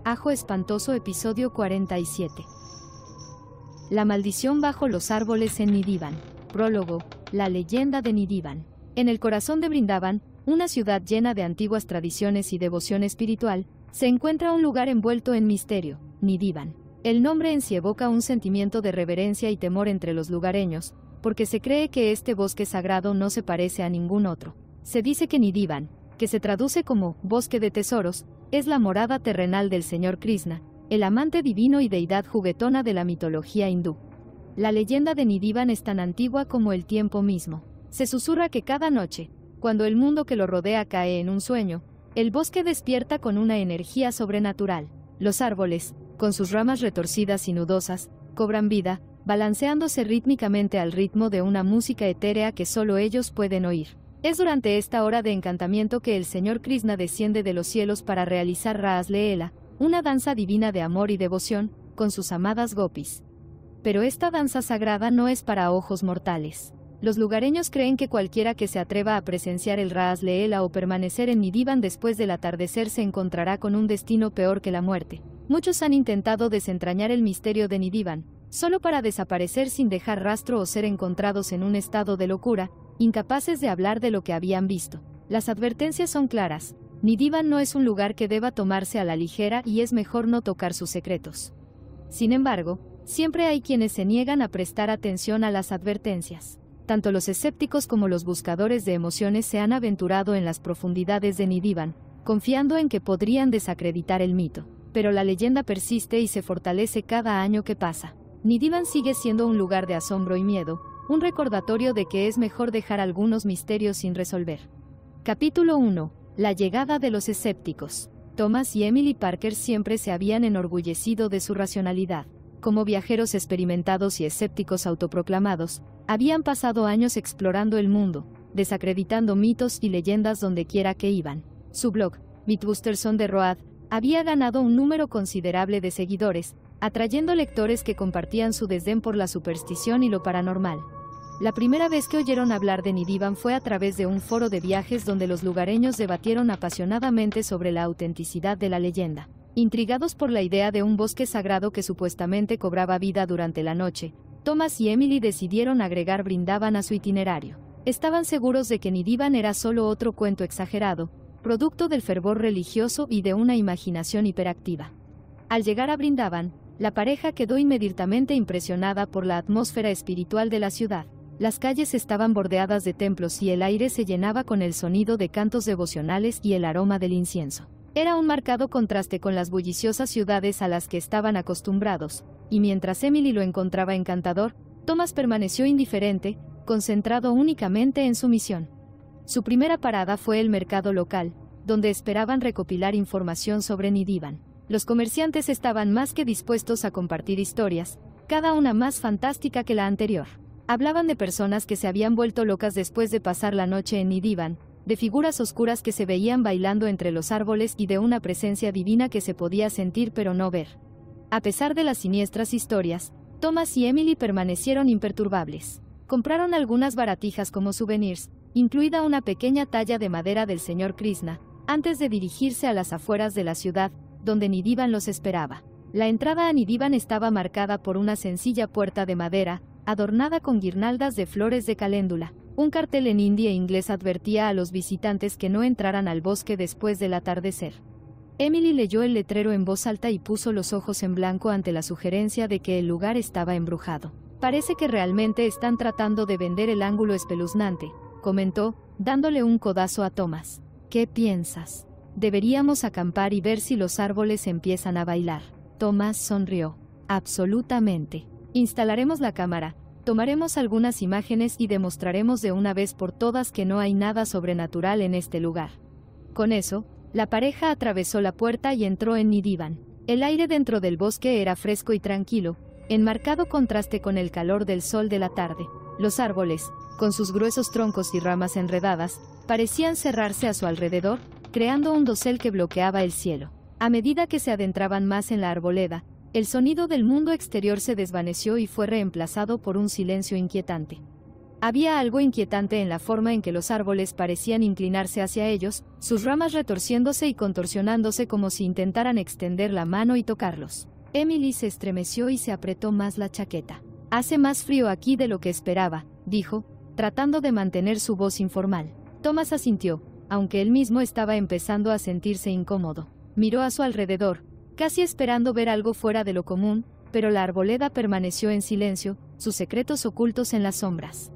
Ajo espantoso episodio 47. La maldición bajo los árboles en Nidivan. Prólogo, la leyenda de Nidivan. En el corazón de Brindavan, una ciudad llena de antiguas tradiciones y devoción espiritual, se encuentra un lugar envuelto en misterio, Nidivan. El nombre en sí evoca un sentimiento de reverencia y temor entre los lugareños, porque se cree que este bosque sagrado no se parece a ningún otro. Se dice que Nidivan, que se traduce como bosque de tesoros, es la morada terrenal del señor Krishna, el amante divino y deidad juguetona de la mitología hindú. La leyenda de Nidivan es tan antigua como el tiempo mismo. Se susurra que cada noche, cuando el mundo que lo rodea cae en un sueño, el bosque despierta con una energía sobrenatural. Los árboles, con sus ramas retorcidas y nudosas, cobran vida, balanceándose rítmicamente al ritmo de una música etérea que solo ellos pueden oír. Es durante esta hora de encantamiento que el señor Krishna desciende de los cielos para realizar Ras Leela, una danza divina de amor y devoción, con sus amadas gopis. Pero esta danza sagrada no es para ojos mortales. Los lugareños creen que cualquiera que se atreva a presenciar el Ras Leela o permanecer en Nidivan después del atardecer se encontrará con un destino peor que la muerte. Muchos han intentado desentrañar el misterio de Nidivan, solo para desaparecer sin dejar rastro o ser encontrados en un estado de locura, incapaces de hablar de lo que habían visto. Las advertencias son claras: Nidivan no es un lugar que deba tomarse a la ligera y es mejor no tocar sus secretos. Sin embargo, siempre hay quienes se niegan a prestar atención a las advertencias. Tanto los escépticos como los buscadores de emociones se han aventurado en las profundidades de Nidivan, confiando en que podrían desacreditar el mito. Pero la leyenda persiste y se fortalece cada año que pasa. Nidivan sigue siendo un lugar de asombro y miedo, un recordatorio de que es mejor dejar algunos misterios sin resolver. Capítulo 1. La llegada de los escépticos. Thomas y Emily Parker siempre se habían enorgullecido de su racionalidad. Como viajeros experimentados y escépticos autoproclamados, habían pasado años explorando el mundo, desacreditando mitos y leyendas donde quiera que iban. Su blog, Mythbusters on the Road, había ganado un número considerable de seguidores, atrayendo lectores que compartían su desdén por la superstición y lo paranormal. La primera vez que oyeron hablar de Nidivan fue a través de un foro de viajes donde los lugareños debatieron apasionadamente sobre la autenticidad de la leyenda. Intrigados por la idea de un bosque sagrado que supuestamente cobraba vida durante la noche, Thomas y Emily decidieron agregar Brindavan a su itinerario. Estaban seguros de que Nidivan era solo otro cuento exagerado, producto del fervor religioso y de una imaginación hiperactiva. Al llegar a Brindavan, la pareja quedó inmediatamente impresionada por la atmósfera espiritual de la ciudad. Las calles estaban bordeadas de templos y el aire se llenaba con el sonido de cantos devocionales y el aroma del incienso. Era un marcado contraste con las bulliciosas ciudades a las que estaban acostumbrados, y mientras Emily lo encontraba encantador, Thomas permaneció indiferente, concentrado únicamente en su misión. Su primera parada fue el mercado local, donde esperaban recopilar información sobre Nidivan. Los comerciantes estaban más que dispuestos a compartir historias, cada una más fantástica que la anterior. Hablaban de personas que se habían vuelto locas después de pasar la noche en Nidivan, de figuras oscuras que se veían bailando entre los árboles y de una presencia divina que se podía sentir pero no ver. A pesar de las siniestras historias, Thomas y Emily permanecieron imperturbables. Compraron algunas baratijas como souvenirs, incluida una pequeña talla de madera del señor Krishna, antes de dirigirse a las afueras de la ciudad, donde Nidivan los esperaba. La entrada a Nidivan estaba marcada por una sencilla puerta de madera, adornada con guirnaldas de flores de caléndula. Un cartel en hindi e inglés advertía a los visitantes que no entraran al bosque después del atardecer. Emily leyó el letrero en voz alta y puso los ojos en blanco ante la sugerencia de que el lugar estaba embrujado. Parece que realmente están tratando de vender el ángulo espeluznante, comentó, dándole un codazo a Thomas. ¿Qué piensas? Deberíamos acampar y ver si los árboles empiezan a bailar. Thomas sonrió. Absolutamente. Instalaremos la cámara, tomaremos algunas imágenes y demostraremos de una vez por todas que no hay nada sobrenatural en este lugar. Con eso, la pareja atravesó la puerta y entró en Nidivan. El aire dentro del bosque era fresco y tranquilo, en marcado contraste con el calor del sol de la tarde. Los árboles, con sus gruesos troncos y ramas enredadas, parecían cerrarse a su alrededor, creando un dosel que bloqueaba el cielo. A medida que se adentraban más en la arboleda, el sonido del mundo exterior se desvaneció y fue reemplazado por un silencio inquietante. Había algo inquietante en la forma en que los árboles parecían inclinarse hacia ellos, sus ramas retorciéndose y contorsionándose como si intentaran extender la mano y tocarlos. Emily se estremeció y se apretó más la chaqueta. «Hace más frío aquí de lo que esperaba», dijo, tratando de mantener su voz informal. Thomas asintió, aunque él mismo estaba empezando a sentirse incómodo. Miró a su alrededor, casi esperando ver algo fuera de lo común, pero la arboleda permaneció en silencio, sus secretos ocultos en las sombras.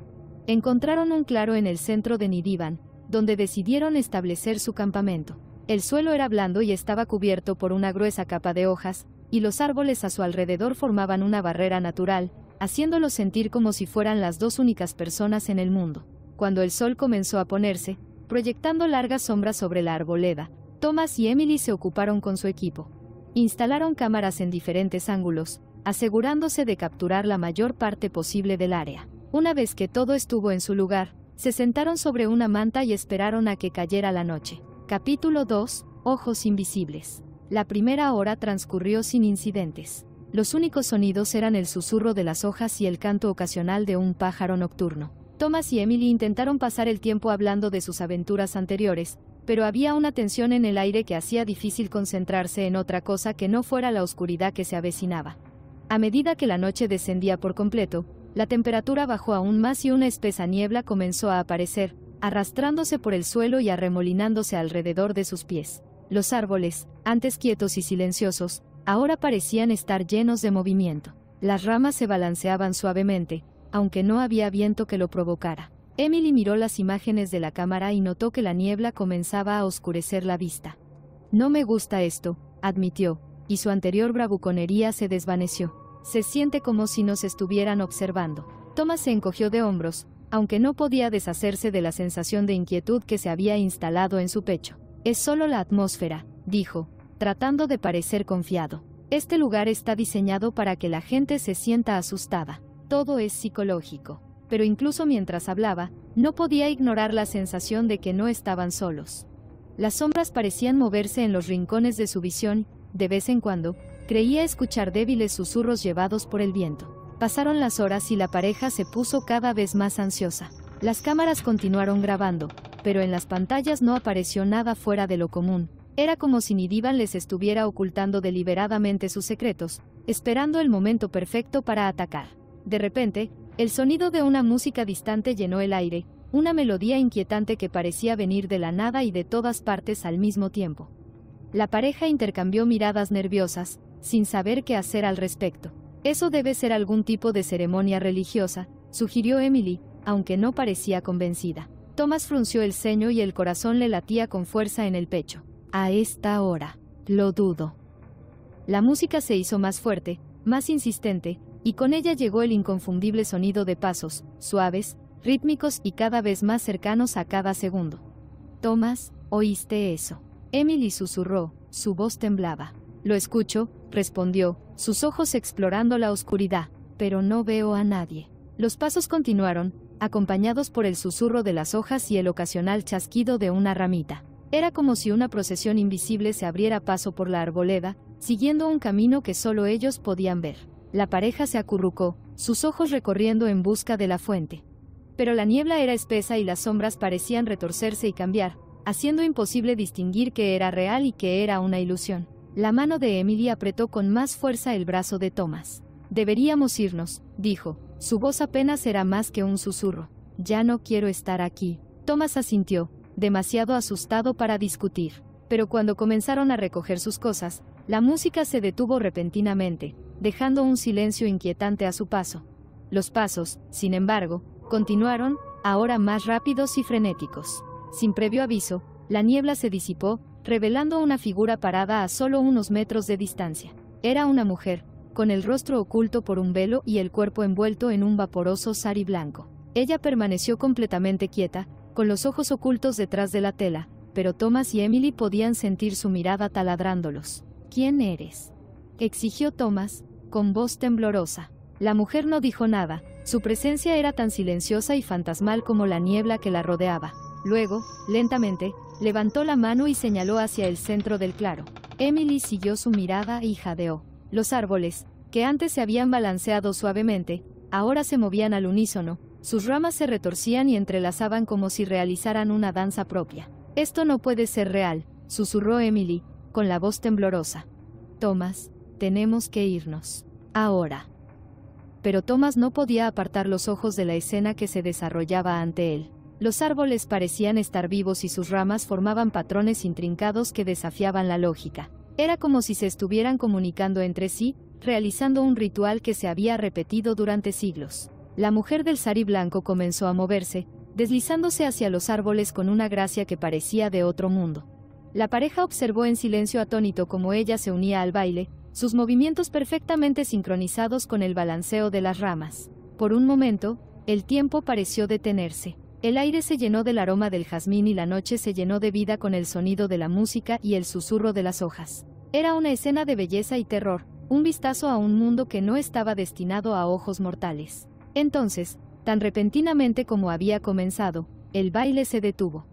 Encontraron un claro en el centro de Nidivan, donde decidieron establecer su campamento. El suelo era blando y estaba cubierto por una gruesa capa de hojas, y los árboles a su alrededor formaban una barrera natural, haciéndolos sentir como si fueran las dos únicas personas en el mundo. Cuando el sol comenzó a ponerse, proyectando largas sombras sobre la arboleda, Thomas y Emily se ocuparon con su equipo. Instalaron cámaras en diferentes ángulos, asegurándose de capturar la mayor parte posible del área. Una vez que todo estuvo en su lugar, se sentaron sobre una manta y esperaron a que cayera la noche. Capítulo 2. Ojos invisibles. La primera hora transcurrió sin incidentes. Los únicos sonidos eran el susurro de las hojas y el canto ocasional de un pájaro nocturno. Thomas y Emily intentaron pasar el tiempo hablando de sus aventuras anteriores, pero había una tensión en el aire que hacía difícil concentrarse en otra cosa que no fuera la oscuridad que se avecinaba. A medida que la noche descendía por completo, la temperatura bajó aún más y una espesa niebla comenzó a aparecer, arrastrándose por el suelo y arremolinándose alrededor de sus pies. Los árboles, antes quietos y silenciosos, ahora parecían estar llenos de movimiento. Las ramas se balanceaban suavemente, aunque no había viento que lo provocara. Emily miró las imágenes de la cámara y notó que la niebla comenzaba a oscurecer la vista. «No me gusta esto», admitió, y su anterior bravuconería se desvaneció. «Se siente como si nos estuvieran observando». Thomas se encogió de hombros, aunque no podía deshacerse de la sensación de inquietud que se había instalado en su pecho. «Es solo la atmósfera», dijo, tratando de parecer confiado. «Este lugar está diseñado para que la gente se sienta asustada. Todo es psicológico». Pero incluso mientras hablaba, no podía ignorar la sensación de que no estaban solos. Las sombras parecían moverse en los rincones de su visión, de vez en cuando, creía escuchar débiles susurros llevados por el viento. Pasaron las horas y la pareja se puso cada vez más ansiosa. Las cámaras continuaron grabando, pero en las pantallas no apareció nada fuera de lo común. Era como si Nidivan les estuviera ocultando deliberadamente sus secretos, esperando el momento perfecto para atacar. De repente, el sonido de una música distante llenó el aire, una melodía inquietante que parecía venir de la nada y de todas partes al mismo tiempo. La pareja intercambió miradas nerviosas, sin saber qué hacer al respecto. «Eso debe ser algún tipo de ceremonia religiosa», sugirió Emily, aunque no parecía convencida. Thomas frunció el ceño y el corazón le latía con fuerza en el pecho. «A esta hora, lo dudo». La música se hizo más fuerte, más insistente, y con ella llegó el inconfundible sonido de pasos, suaves, rítmicos y cada vez más cercanos a cada segundo. «Thomas, ¿oíste eso?», Emily susurró, su voz temblaba. «Lo escucho», respondió, sus ojos explorando la oscuridad, «pero no veo a nadie». Los pasos continuaron, acompañados por el susurro de las hojas y el ocasional chasquido de una ramita. Era como si una procesión invisible se abriera paso por la arboleda, siguiendo un camino que solo ellos podían ver. La pareja se acurrucó, sus ojos recorriendo en busca de la fuente. Pero la niebla era espesa y las sombras parecían retorcerse y cambiar, haciendo imposible distinguir qué era real y qué era una ilusión. La mano de Emily apretó con más fuerza el brazo de Thomas. «Deberíamos irnos», dijo, su voz apenas era más que un susurro. «Ya no quiero estar aquí». Thomas asintió, demasiado asustado para discutir. Pero cuando comenzaron a recoger sus cosas, la música se detuvo repentinamente, dejando un silencio inquietante a su paso. Los pasos, sin embargo, continuaron, ahora más rápidos y frenéticos. Sin previo aviso, la niebla se disipó, revelando una figura parada a solo unos metros de distancia. Era una mujer, con el rostro oculto por un velo y el cuerpo envuelto en un vaporoso sari blanco. Ella permaneció completamente quieta, con los ojos ocultos detrás de la tela, pero Thomas y Emily podían sentir su mirada taladrándolos. «¿Quién eres?», exigió Thomas, con voz temblorosa. La mujer no dijo nada, su presencia era tan silenciosa y fantasmal como la niebla que la rodeaba. Luego, lentamente, levantó la mano y señaló hacia el centro del claro. Emily siguió su mirada y jadeó. Los árboles, que antes se habían balanceado suavemente, ahora se movían al unísono, Sus ramas se retorcían y entrelazaban como si realizaran una danza propia. «Esto no puede ser real», susurró Emily, con la voz temblorosa. «Thomas, tenemos que irnos. Ahora». Pero Thomas no podía apartar los ojos de la escena que se desarrollaba ante él. Los árboles parecían estar vivos y sus ramas formaban patrones intrincados que desafiaban la lógica. Era como si se estuvieran comunicando entre sí, realizando un ritual que se había repetido durante siglos. La mujer del sari blanco comenzó a moverse, deslizándose hacia los árboles con una gracia que parecía de otro mundo. La pareja observó en silencio atónito cómo ella se unía al baile, sus movimientos perfectamente sincronizados con el balanceo de las ramas. Por un momento, el tiempo pareció detenerse. El aire se llenó del aroma del jazmín y la noche se llenó de vida con el sonido de la música y el susurro de las hojas. Era una escena de belleza y terror, un vistazo a un mundo que no estaba destinado a ojos mortales. Entonces, tan repentinamente como había comenzado, el baile se detuvo.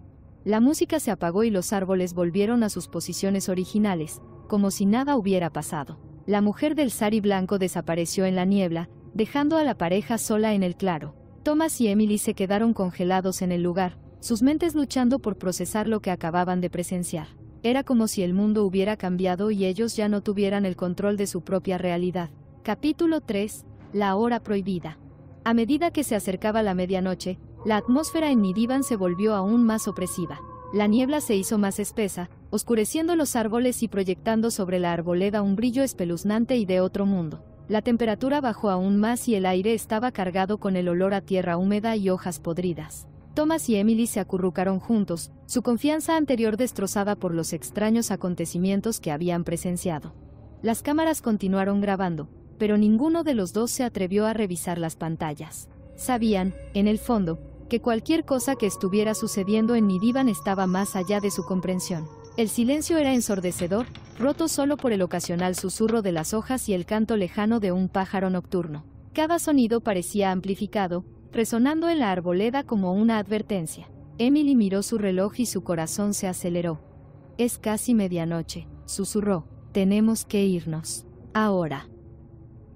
La música se apagó y los árboles volvieron a sus posiciones originales, como si nada hubiera pasado. La mujer del sari blanco desapareció en la niebla, dejando a la pareja sola en el claro. Thomas y Emily se quedaron congelados en el lugar, sus mentes luchando por procesar lo que acababan de presenciar. Era como si el mundo hubiera cambiado y ellos ya no tuvieran el control de su propia realidad. Capítulo 3. La hora prohibida. A medida que se acercaba la medianoche, la atmósfera en Nidivan se volvió aún más opresiva. La niebla se hizo más espesa, oscureciendo los árboles y proyectando sobre la arboleda un brillo espeluznante y de otro mundo. La temperatura bajó aún más y el aire estaba cargado con el olor a tierra húmeda y hojas podridas. Thomas y Emily se acurrucaron juntos, su confianza anterior destrozada por los extraños acontecimientos que habían presenciado. Las cámaras continuaron grabando, pero ninguno de los dos se atrevió a revisar las pantallas. Sabían, en el fondo, que cualquier cosa que estuviera sucediendo en Nidivan estaba más allá de su comprensión. El silencio era ensordecedor, roto solo por el ocasional susurro de las hojas y el canto lejano de un pájaro nocturno. Cada sonido parecía amplificado, resonando en la arboleda como una advertencia. Emily miró su reloj y su corazón se aceleró. «Es casi medianoche», susurró. «Tenemos que irnos. Ahora».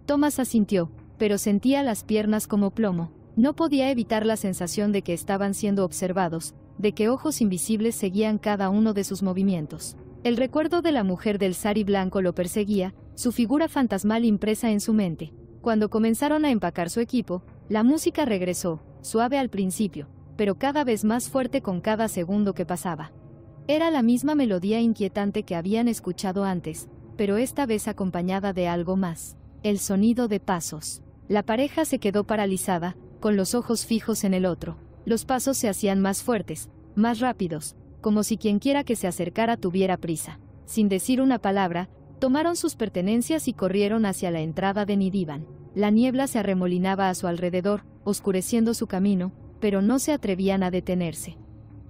Thomas asintió, pero sentía las piernas como plomo. No podía evitar la sensación de que estaban siendo observados, de que ojos invisibles seguían cada uno de sus movimientos. El recuerdo de la mujer del sari blanco lo perseguía, su figura fantasmal impresa en su mente. Cuando comenzaron a empacar su equipo, la música regresó, suave al principio, pero cada vez más fuerte con cada segundo que pasaba. Era la misma melodía inquietante que habían escuchado antes, pero esta vez acompañada de algo más. El sonido de pasos. La pareja se quedó paralizada, con los ojos fijos en el otro. Los pasos se hacían más fuertes, más rápidos, como si quienquiera que se acercara tuviera prisa. Sin decir una palabra, tomaron sus pertenencias y corrieron hacia la entrada de Nidivan. La niebla se arremolinaba a su alrededor, oscureciendo su camino, pero no se atrevían a detenerse.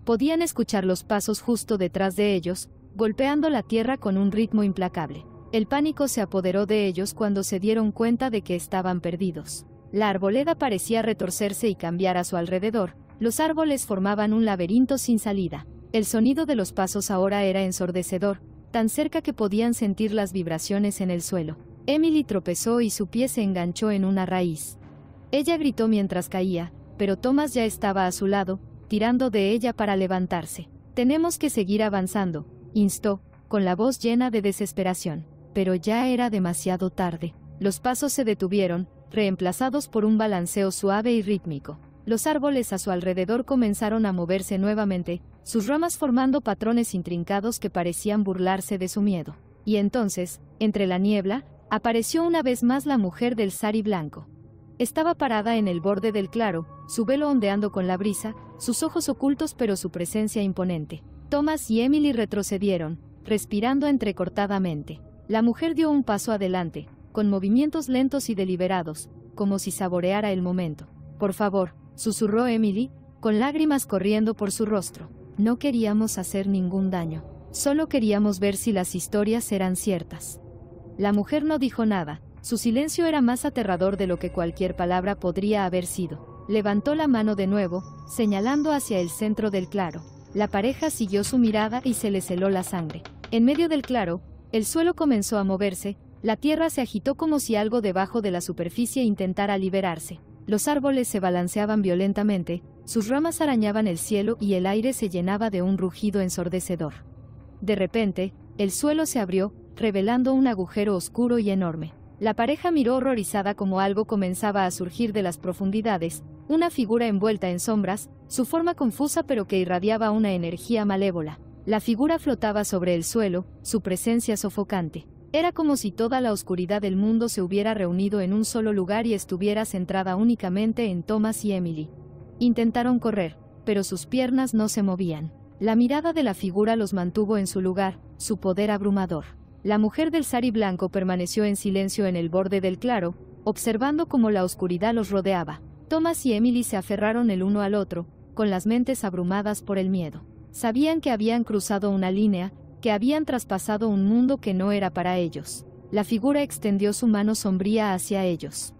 Podían escuchar los pasos justo detrás de ellos, golpeando la tierra con un ritmo implacable. El pánico se apoderó de ellos cuando se dieron cuenta de que estaban perdidos. La arboleda parecía retorcerse y cambiar a su alrededor, los árboles formaban un laberinto sin salida. El sonido de los pasos ahora era ensordecedor, tan cerca que podían sentir las vibraciones en el suelo. Emily tropezó y su pie se enganchó en una raíz. Ella gritó mientras caía, pero Thomas ya estaba a su lado, tirando de ella para levantarse. «Tenemos que seguir avanzando», instó, con la voz llena de desesperación. Pero ya era demasiado tarde. Los pasos se detuvieron, reemplazados por un balanceo suave y rítmico. Los árboles a su alrededor comenzaron a moverse nuevamente, sus ramas formando patrones intrincados que parecían burlarse de su miedo. Y entonces, entre la niebla, apareció una vez más la mujer del sari blanco. Estaba parada en el borde del claro, su velo ondeando con la brisa, sus ojos ocultos pero su presencia imponente. Thomas y Emily retrocedieron, respirando entrecortadamente. La mujer dio un paso adelante, con movimientos lentos y deliberados, como si saboreara el momento. «Por favor», susurró Emily, con lágrimas corriendo por su rostro. «No queríamos hacer ningún daño. Solo queríamos ver si las historias eran ciertas». La mujer no dijo nada, su silencio era más aterrador de lo que cualquier palabra podría haber sido. Levantó la mano de nuevo, señalando hacia el centro del claro. La pareja siguió su mirada y se les heló la sangre. En medio del claro, el suelo comenzó a moverse, la tierra se agitó como si algo debajo de la superficie intentara liberarse. Los árboles se balanceaban violentamente, sus ramas arañaban el cielo y el aire se llenaba de un rugido ensordecedor. De repente, el suelo se abrió, revelando un agujero oscuro y enorme. La pareja miró horrorizada como algo comenzaba a surgir de las profundidades, una figura envuelta en sombras, su forma confusa pero que irradiaba una energía malévola. La figura flotaba sobre el suelo, su presencia sofocante. Era como si toda la oscuridad del mundo se hubiera reunido en un solo lugar y estuviera centrada únicamente en Thomas y Emily. Intentaron correr, pero sus piernas no se movían. La mirada de la figura los mantuvo en su lugar, su poder abrumador. La mujer del sari blanco permaneció en silencio en el borde del claro, observando cómo la oscuridad los rodeaba. Thomas y Emily se aferraron el uno al otro, con las mentes abrumadas por el miedo. Sabían que habían cruzado una línea, que habían traspasado un mundo que no era para ellos. La figura extendió su mano sombría hacia ellos.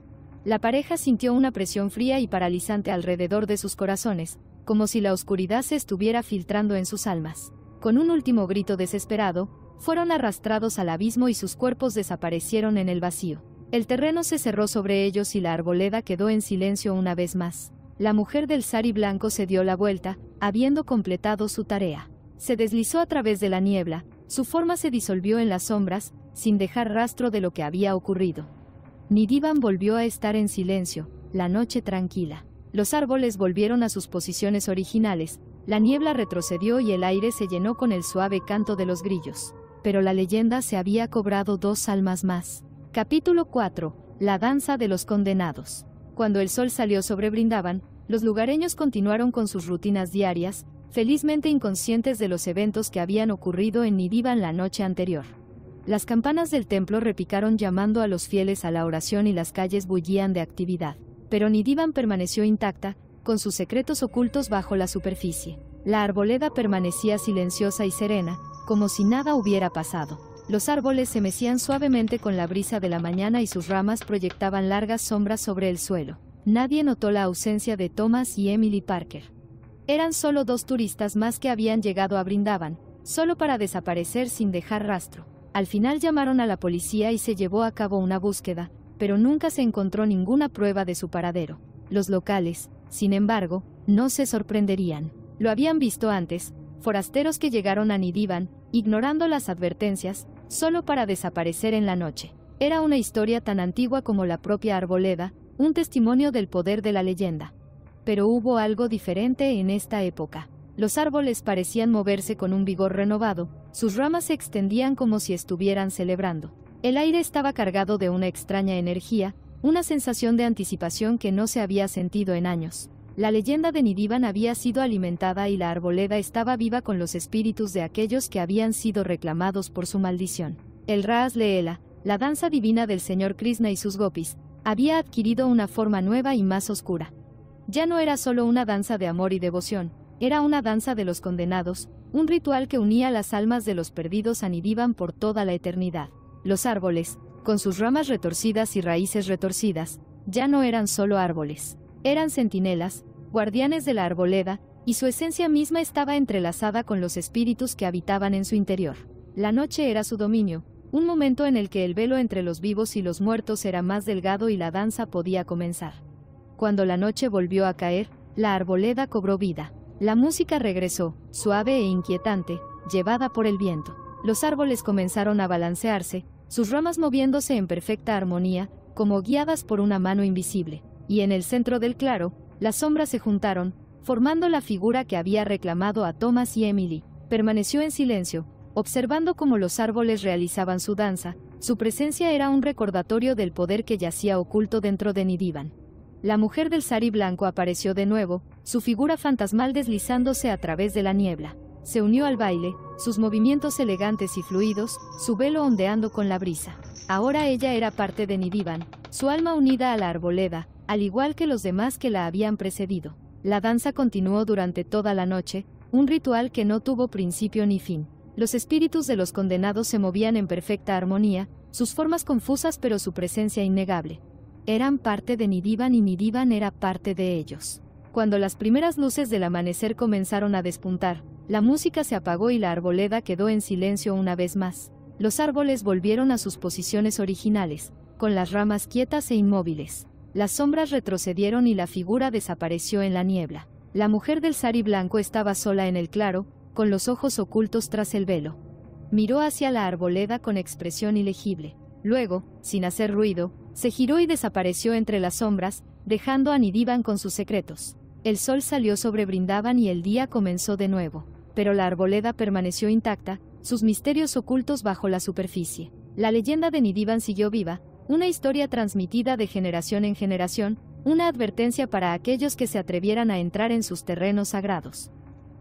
La pareja sintió una presión fría y paralizante alrededor de sus corazones, como si la oscuridad se estuviera filtrando en sus almas. Con un último grito desesperado, fueron arrastrados al abismo y sus cuerpos desaparecieron en el vacío. El terreno se cerró sobre ellos y la arboleda quedó en silencio una vez más. La mujer del sari blanco se dio la vuelta, habiendo completado su tarea. Se deslizó a través de la niebla, su forma se disolvió en las sombras, sin dejar rastro de lo que había ocurrido. Nidivan volvió a estar en silencio, la noche tranquila. Los árboles volvieron a sus posiciones originales, la niebla retrocedió y el aire se llenó con el suave canto de los grillos. Pero la leyenda se había cobrado 2 almas más. Capítulo 4. La danza de los condenados. Cuando el sol salió sobre Brindavan, los lugareños continuaron con sus rutinas diarias, felizmente inconscientes de los eventos que habían ocurrido en Nidivan la noche anterior. Las campanas del templo repicaron llamando a los fieles a la oración y las calles bullían de actividad. Pero Nidivan permaneció intacta, con sus secretos ocultos bajo la superficie. La arboleda permanecía silenciosa y serena, como si nada hubiera pasado. Los árboles se mecían suavemente con la brisa de la mañana y sus ramas proyectaban largas sombras sobre el suelo. Nadie notó la ausencia de Thomas y Emily Parker. Eran solo 2 turistas más que habían llegado a Brindavan, solo para desaparecer sin dejar rastro. Al final llamaron a la policía y se llevó a cabo una búsqueda, pero nunca se encontró ninguna prueba de su paradero. Los locales, sin embargo, no se sorprenderían. Lo habían visto antes, forasteros que llegaron a Nidivan, ignorando las advertencias, solo para desaparecer en la noche. Era una historia tan antigua como la propia arboleda, un testimonio del poder de la leyenda. Pero hubo algo diferente en esta época. Los árboles parecían moverse con un vigor renovado, sus ramas se extendían como si estuvieran celebrando. El aire estaba cargado de una extraña energía, una sensación de anticipación que no se había sentido en años. La leyenda de Nidivan había sido alimentada y la arboleda estaba viva con los espíritus de aquellos que habían sido reclamados por su maldición. El Ras Leela, la danza divina del señor Krishna y sus gopis, había adquirido una forma nueva y más oscura. Ya no era solo una danza de amor y devoción, era una danza de los condenados, un ritual que unía las almas de los perdidos a Nidivan por toda la eternidad. Los árboles, con sus ramas retorcidas y raíces retorcidas, ya no eran solo árboles. Eran centinelas, guardianes de la arboleda, y su esencia misma estaba entrelazada con los espíritus que habitaban en su interior. La noche era su dominio, un momento en el que el velo entre los vivos y los muertos era más delgado y la danza podía comenzar. Cuando la noche volvió a caer, la arboleda cobró vida. La música regresó, suave e inquietante, llevada por el viento. Los árboles comenzaron a balancearse, sus ramas moviéndose en perfecta armonía, como guiadas por una mano invisible. Y en el centro del claro, las sombras se juntaron, formando la figura que había reclamado a Thomas y Emily. Permaneció en silencio, observando cómo los árboles realizaban su danza. Su presencia era un recordatorio del poder que yacía oculto dentro de Nidivan. La mujer del sari blanco apareció de nuevo, su figura fantasmal deslizándose a través de la niebla. Se unió al baile, sus movimientos elegantes y fluidos, su velo ondeando con la brisa. Ahora ella era parte de Nidivan, su alma unida a la arboleda, al igual que los demás que la habían precedido. La danza continuó durante toda la noche, un ritual que no tuvo principio ni fin. Los espíritus de los condenados se movían en perfecta armonía, sus formas confusas pero su presencia innegable. Eran parte de Nidivan y Nidivan era parte de ellos. Cuando las primeras luces del amanecer comenzaron a despuntar, la música se apagó y la arboleda quedó en silencio una vez más. Los árboles volvieron a sus posiciones originales, con las ramas quietas e inmóviles. Las sombras retrocedieron y la figura desapareció en la niebla. La mujer del sari blanco estaba sola en el claro, con los ojos ocultos tras el velo. Miró hacia la arboleda con expresión ilegible. Luego, sin hacer ruido, se giró y desapareció entre las sombras, dejando a Nidivan con sus secretos. El sol salió sobre Brindavan y el día comenzó de nuevo. Pero la arboleda permaneció intacta, sus misterios ocultos bajo la superficie. La leyenda de Nidivan siguió viva, una historia transmitida de generación en generación, una advertencia para aquellos que se atrevieran a entrar en sus terrenos sagrados.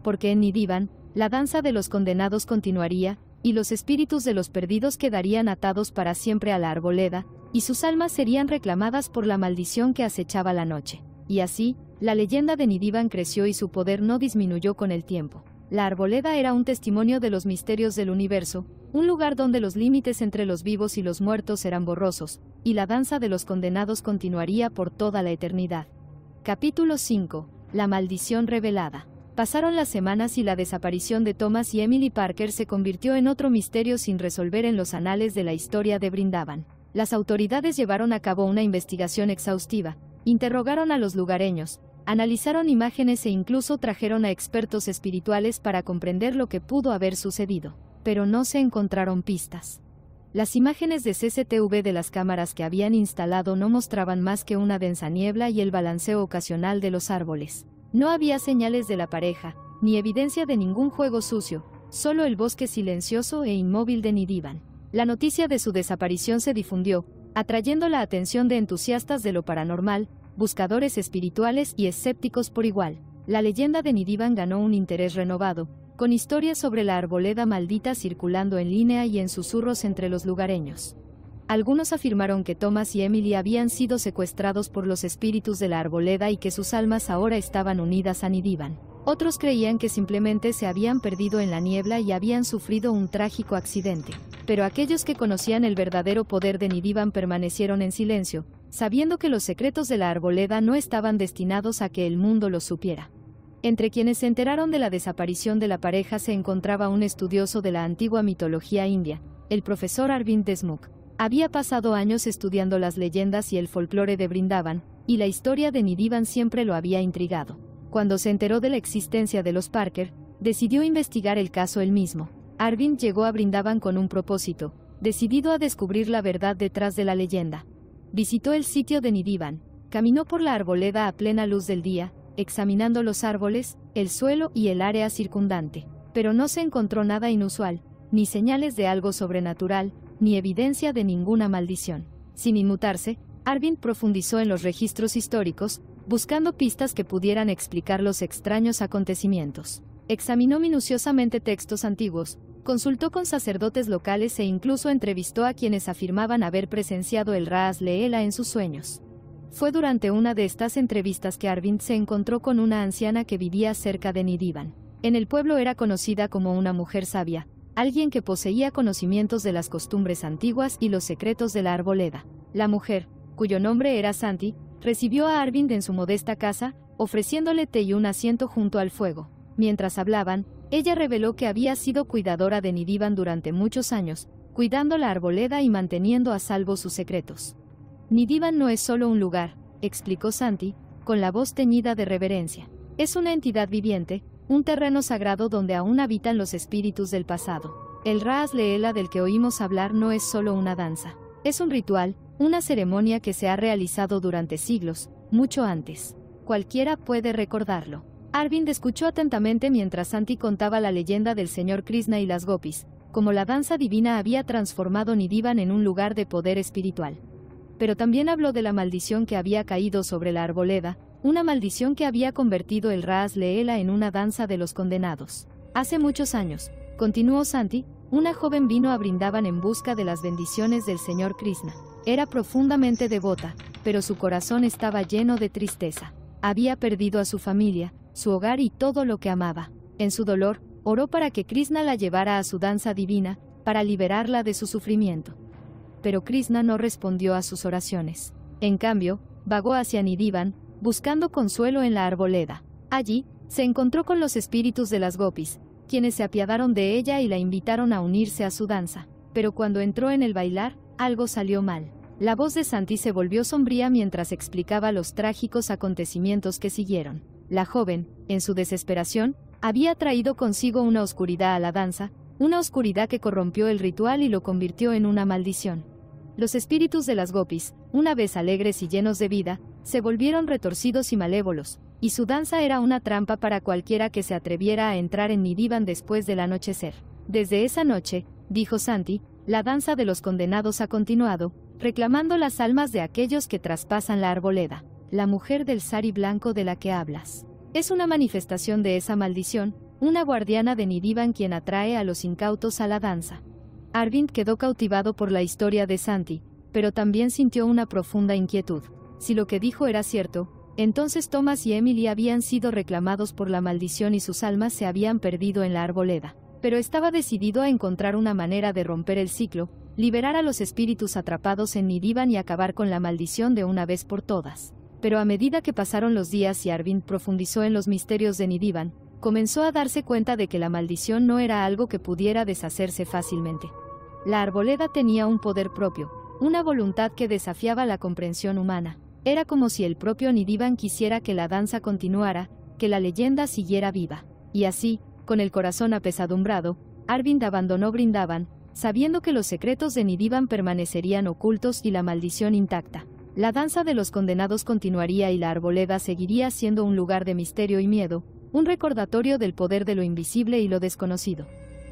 Porque en Nidivan, la danza de los condenados continuaría, y los espíritus de los perdidos quedarían atados para siempre a la arboleda, y sus almas serían reclamadas por la maldición que acechaba la noche. Y así, la leyenda de Nidivan creció y su poder no disminuyó con el tiempo. La arboleda era un testimonio de los misterios del universo, un lugar donde los límites entre los vivos y los muertos eran borrosos, y la danza de los condenados continuaría por toda la eternidad. Capítulo 5. La maldición revelada. Pasaron las semanas y la desaparición de Thomas y Emily Parker se convirtió en otro misterio sin resolver en los anales de la historia de Brindavan. Las autoridades llevaron a cabo una investigación exhaustiva, interrogaron a los lugareños, analizaron imágenes e incluso trajeron a expertos espirituales para comprender lo que pudo haber sucedido. Pero no se encontraron pistas. Las imágenes de CCTV de las cámaras que habían instalado no mostraban más que una densa niebla y el balanceo ocasional de los árboles. No había señales de la pareja, ni evidencia de ningún juego sucio, solo el bosque silencioso e inmóvil de Nidivan. La noticia de su desaparición se difundió, atrayendo la atención de entusiastas de lo paranormal, buscadores espirituales y escépticos por igual. La leyenda de Nidivan ganó un interés renovado, con historias sobre la arboleda maldita circulando en línea y en susurros entre los lugareños. Algunos afirmaron que Thomas y Emily habían sido secuestrados por los espíritus de la arboleda y que sus almas ahora estaban unidas a Nidivan. Otros creían que simplemente se habían perdido en la niebla y habían sufrido un trágico accidente. Pero aquellos que conocían el verdadero poder de Nidivan permanecieron en silencio, sabiendo que los secretos de la arboleda no estaban destinados a que el mundo los supiera. Entre quienes se enteraron de la desaparición de la pareja se encontraba un estudioso de la antigua mitología india, el profesor Arvind Desmukh. Había pasado años estudiando las leyendas y el folclore de Brindavan, y la historia de Nidivan siempre lo había intrigado. Cuando se enteró de la existencia de los Parker, decidió investigar el caso él mismo. Arvind llegó a Brindavan con un propósito, decidido a descubrir la verdad detrás de la leyenda. Visitó el sitio de Nidivan, caminó por la arboleda a plena luz del día, examinando los árboles, el suelo y el área circundante. Pero no se encontró nada inusual, ni señales de algo sobrenatural, ni evidencia de ninguna maldición. Sin inmutarse, Arvind profundizó en los registros históricos, buscando pistas que pudieran explicar los extraños acontecimientos. Examinó minuciosamente textos antiguos, consultó con sacerdotes locales e incluso entrevistó a quienes afirmaban haber presenciado el Raas Leela en sus sueños. Fue durante una de estas entrevistas que Arvind se encontró con una anciana que vivía cerca de Nidivan. En el pueblo era conocida como una mujer sabia, alguien que poseía conocimientos de las costumbres antiguas y los secretos de la arboleda. La mujer, cuyo nombre era Santi, recibió a Arvind en su modesta casa, ofreciéndole té y un asiento junto al fuego. Mientras hablaban, ella reveló que había sido cuidadora de Nidivan durante muchos años, cuidando la arboleda y manteniendo a salvo sus secretos. Nidivan no es solo un lugar, explicó Santi, con la voz teñida de reverencia. Es una entidad viviente, un terreno sagrado donde aún habitan los espíritus del pasado. El Raas Leela del que oímos hablar no es solo una danza. Es un ritual, una ceremonia que se ha realizado durante siglos, mucho antes. Cualquiera puede recordarlo. Arvind escuchó atentamente mientras Santi contaba la leyenda del señor Krishna y las gopis, como la danza divina había transformado Nidivan en un lugar de poder espiritual. Pero también habló de la maldición que había caído sobre la arboleda, una maldición que había convertido el Raas Leela en una danza de los condenados. Hace muchos años, continuó Santi, una joven vino a Brindavan en busca de las bendiciones del señor Krishna. Era profundamente devota, pero su corazón estaba lleno de tristeza. Había perdido a su familia, su hogar y todo lo que amaba. En su dolor, oró para que Krishna la llevara a su danza divina, para liberarla de su sufrimiento. Pero Krishna no respondió a sus oraciones. En cambio, vagó hacia Nidivan, buscando consuelo en la arboleda. Allí, se encontró con los espíritus de las gopis, quienes se apiadaron de ella y la invitaron a unirse a su danza. Pero cuando entró en el bailar, algo salió mal. La voz de Santi se volvió sombría mientras explicaba los trágicos acontecimientos que siguieron. La joven, en su desesperación, había traído consigo una oscuridad a la danza, una oscuridad que corrompió el ritual y lo convirtió en una maldición. Los espíritus de las gopis, una vez alegres y llenos de vida, se volvieron retorcidos y malévolos, y su danza era una trampa para cualquiera que se atreviera a entrar en Nidivan después del anochecer. Desde esa noche, dijo Santi, la danza de los condenados ha continuado, reclamando las almas de aquellos que traspasan la arboleda. La mujer del sari blanco de la que hablas es una manifestación de esa maldición, una guardiana de Nidivan quien atrae a los incautos a la danza. Arvind quedó cautivado por la historia de Santi, pero también sintió una profunda inquietud. Si lo que dijo era cierto, entonces Thomas y Emily habían sido reclamados por la maldición y sus almas se habían perdido en la arboleda. Pero estaba decidido a encontrar una manera de romper el ciclo, liberar a los espíritus atrapados en Nidivan y acabar con la maldición de una vez por todas. Pero a medida que pasaron los días y Arvind profundizó en los misterios de Nidivan, comenzó a darse cuenta de que la maldición no era algo que pudiera deshacerse fácilmente. La arboleda tenía un poder propio, una voluntad que desafiaba la comprensión humana. Era como si el propio Nidivan quisiera que la danza continuara, que la leyenda siguiera viva. Y así, con el corazón apesadumbrado, Arvind abandonó Brindavan, sabiendo que los secretos de Nidivan permanecerían ocultos y la maldición intacta. La danza de los condenados continuaría y la arboleda seguiría siendo un lugar de misterio y miedo, un recordatorio del poder de lo invisible y lo desconocido.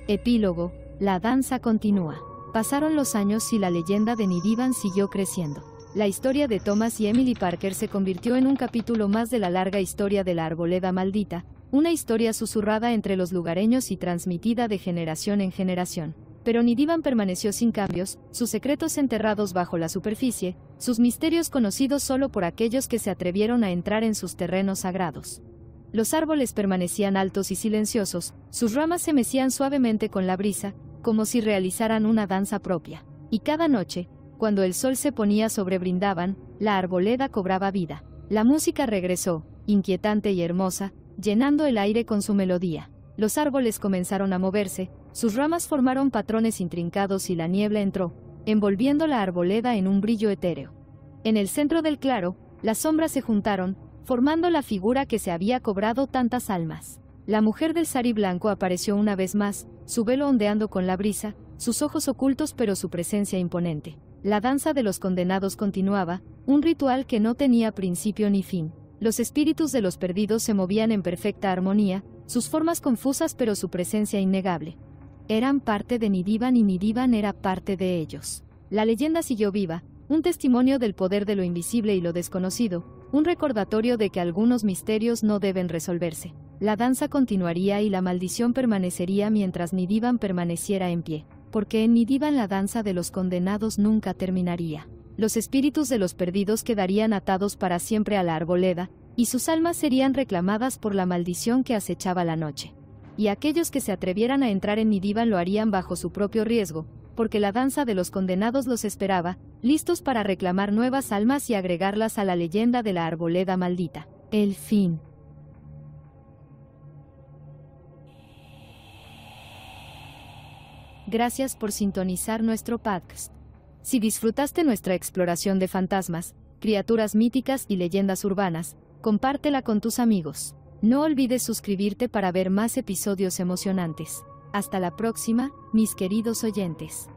Epílogo: la danza continúa. Pasaron los años y la leyenda de Nidivan siguió creciendo. La historia de Thomas y Emily Parker se convirtió en un capítulo más de la larga historia de la arboleda maldita, una historia susurrada entre los lugareños y transmitida de generación en generación. Pero Nidivan permaneció sin cambios, sus secretos enterrados bajo la superficie, sus misterios conocidos solo por aquellos que se atrevieron a entrar en sus terrenos sagrados. Los árboles permanecían altos y silenciosos, sus ramas se mecían suavemente con la brisa, como si realizaran una danza propia. Y cada noche, cuando el sol se ponía sobre Brindavan, la arboleda cobraba vida. La música regresó, inquietante y hermosa, llenando el aire con su melodía. Los árboles comenzaron a moverse, sus ramas formaron patrones intrincados y la niebla entró, envolviendo la arboleda en un brillo etéreo. En el centro del claro, las sombras se juntaron, formando la figura que se había cobrado tantas almas. La mujer del sari blanco apareció una vez más, su velo ondeando con la brisa, sus ojos ocultos pero su presencia imponente. La danza de los condenados continuaba, un ritual que no tenía principio ni fin. Los espíritus de los perdidos se movían en perfecta armonía, sus formas confusas pero su presencia innegable. Eran parte de Nidivan y Nidivan era parte de ellos. La leyenda siguió viva, un testimonio del poder de lo invisible y lo desconocido, un recordatorio de que algunos misterios no deben resolverse. La danza continuaría y la maldición permanecería mientras Nidivan permaneciera en pie, porque en Nidivan la danza de los condenados nunca terminaría. Los espíritus de los perdidos quedarían atados para siempre a la arboleda, y sus almas serían reclamadas por la maldición que acechaba la noche. Y aquellos que se atrevieran a entrar en Nidivan lo harían bajo su propio riesgo, porque la danza de los condenados los esperaba, listos para reclamar nuevas almas y agregarlas a la leyenda de la arboleda maldita. El fin. Gracias por sintonizar nuestro podcast. Si disfrutaste nuestra exploración de fantasmas, criaturas míticas y leyendas urbanas, compártela con tus amigos. No olvides suscribirte para ver más episodios emocionantes. Hasta la próxima, mis queridos oyentes.